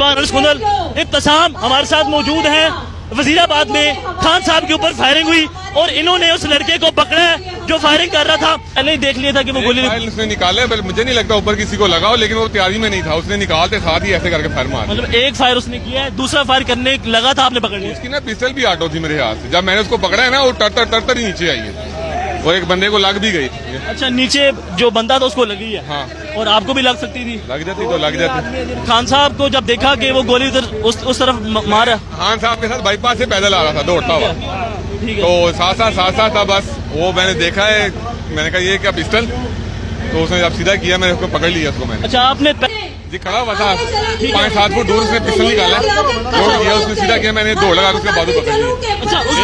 نوجوان ابتسام ہمارے ساتھ موجود ہیں. وزیر آباد میں خان صاحب کے اوپر فائرنگ ہوئی اور انہوں نے اس لڑکے کو پکڑا ہے جو فائرنگ کر رہا تھا. پہلے ہی دیکھ لیا تھا کہ وہ گولی اس نے نکالا ہے. مجھے نہیں لگتا اوپر کسی کو لگا ہو, لیکن وہ تیاری میں نہیں تھا. اس نے نکالتے ساتھ ہی ایسے کر کے فائر مار. مطلب ایک فائر اس نے کیا ہے, دوسرا فائر کرنے لگا تھا, آپ نے پکڑ لیا. اس کی نا پسٹل بھی آٹو تھی میرے ہاتھ سے. جب میں نے اس کو پکڑا ہے نا وہ ٹر ہی نیچے آئی ہے اور ایک بندے کو لگ بھی گئی. اچھا, نیچے جو بندہ تھا اس کو لگی ہے. ہاں, اور آپ کو بھی لگ سکتی تھی. لگ جاتی تو لگ جاتی. خان صاحب کو جب دیکھا کہ وہ گولی ادھر اس طرف مارا, خان صاحب کے ساتھ بائی پاس سے پیدل آ رہا تھا دوڑتا ہوا, تو ساتھ تھا. بس وہ میں نے دیکھا ہے, میں نے کہا یہ کیا پسٹل, تو اس نے جب سیدھا کیا میں نے اس کو پکڑ لیا. اس کو میں نے اچھا آپ نے جی کھڑا ہوا تھا 5-7 فٹ دور, اس نے پسٹل نکالا, دوڑ دیا, اس نے سیدھا کیا, میں نے دوڑ لگا اس کا بازو پکڑ لیا.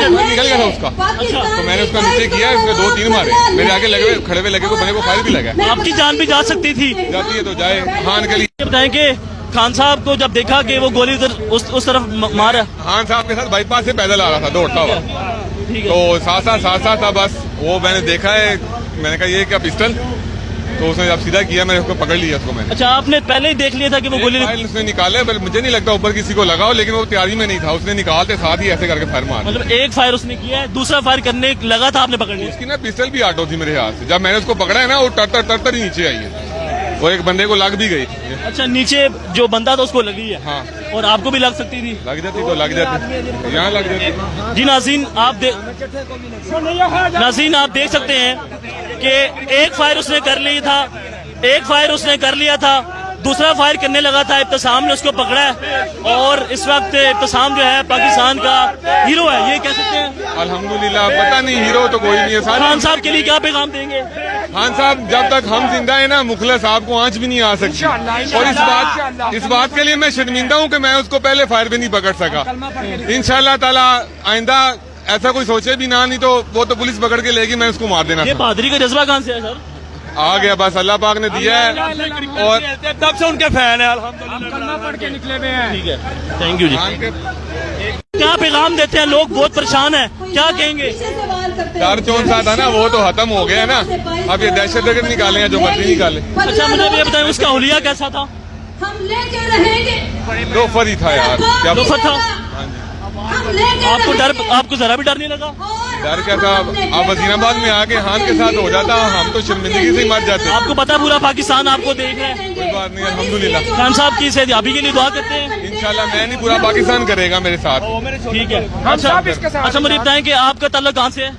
نکل گیا تھا اس کا, تو میں نے اس کا نیچے کیا, اس نے 2-3 مارے میرے آگے لگے ہوئے, کھڑے ہوئے لگے ہوئے, بندے کو فائر بھی لگا. آپ کی جان بھی جا سکتی تھی. جاتی ہے تو جائے. خان کے لیے بتائیں کہ خان صاحب کو جب دیکھا کہ وہ گولی ادھر اس طرف مارا, خان صاحب کے ساتھ بائی پاس سے پیدل آ رہا تھا دوڑتا ہوا, تو ساتھ تھا. بس وہ میں نے دیکھا ہے, میں نے کہا یہ کیا پسٹل, تو اس نے جب سیدھا کیا میں نے اس کو پکڑ لیا. اس کو میں نے اچھا آپ نے پہلے ہی دیکھ لیا تھا کہ وہ گولی, اس نے نکالا ہے. مجھے نہیں لگتا اوپر کسی کو لگا ہو, لیکن وہ تیاری میں نہیں تھا. اس نے نکالتے ساتھ ہی ایسے کر کے فائر مار. مطلب ایک فائر اس نے کیا ہے, دوسرا فائر کرنے لگا تھا, آپ نے پکڑ لیا. اس کی نا پسٹل بھی آٹو تھی میرے ہاتھ سے. جب میں نے اس کو پکڑا ہے نا وہ ٹر ہی نیچے آئی ہے اور ایک بندے کو لگ بھی گئی. اچھا, نیچے جو بندہ تھا اس کو لگی ہے. ہاں, اور آپ کو بھی لگ سکتی تھی. لگ جاتی تو لگ جاتی, یہاں لگ جاتی. جی ناظرین آپ دیکھ سکتے ہیں کہ ایک فائر اس نے کر لیا تھا, دوسرا فائر کرنے لگا تھا. ابتسام نے اس کو پکڑا ہے اور اس وقت ابتسام جو ہے پاکستان کا ہیرو ہے, یہ کہہ سکتے ہیں. الحمدللہ. پتہ نہیں ہیرو تو کوئی نہیں ہے. خان صاحب کے لیے کیا پیغام دیں گے؟ خان صاحب جب تک ہم زندہ ہیں نا, مخلص صاحب کو آنچ بھی نہیں آ سکتی. اور اس بات کے لیے میں شرمندہ ہوں کہ میں اس کو پہلے فائر بھی نہیں پکڑ سکا. انشاءاللہ تعالی آئندہ ایسا کوئی سوچے بھی نہ, نہیں تو وہ تو پولیس پکڑ کے لے گی, میں اس کو مار دینا. یہ بہادری کا جذبہ کہاں سے ہے سر؟ آ گیا, بس اللہ پاک نے دیا ہے اور تب سے ان کے فین ہیں. الحمدللہ پڑھ کے نکلے ہوئے ہیں. ٹھیک ہے, تھینک یو جی. کیا پیغام دیتے ہیں؟ لوگ بہت پریشان ہیں, کیا کہیں گے؟ ڈر چون سا تھا نا وہ تو ختم ہو گیا نا. اب یہ دہشت گرد نکالیں یا جو مرضی نکالیں. اچھا مجھے یہ بتائیں اس کا حلیہ کیسا تھا؟ لوفر ہی تھا یار. کیا لوفر تھا. آپ کو ذرا بھی ڈر نہیں لگا؟ ڈر کیا تھا, آپ وزیر آباد میں آ کے خان کے ساتھ ہو جاتا, ہم تو شرمندگی سے ہی مر جاتے. آپ کو پتا پورا پاکستان آپ کو دیکھ رہا ہے. کوئی بات نہیں, الحمدللہ. خان صاحب کی صحتیابی کے لیے دعا کرتے ہیں. انشاءاللہ میں نہیں, پورا پاکستان کرے گا میرے ساتھ. ٹھیک ہے. اچھا مجھے بتائیں کہ آپ کا تعلق کہاں سے ہے؟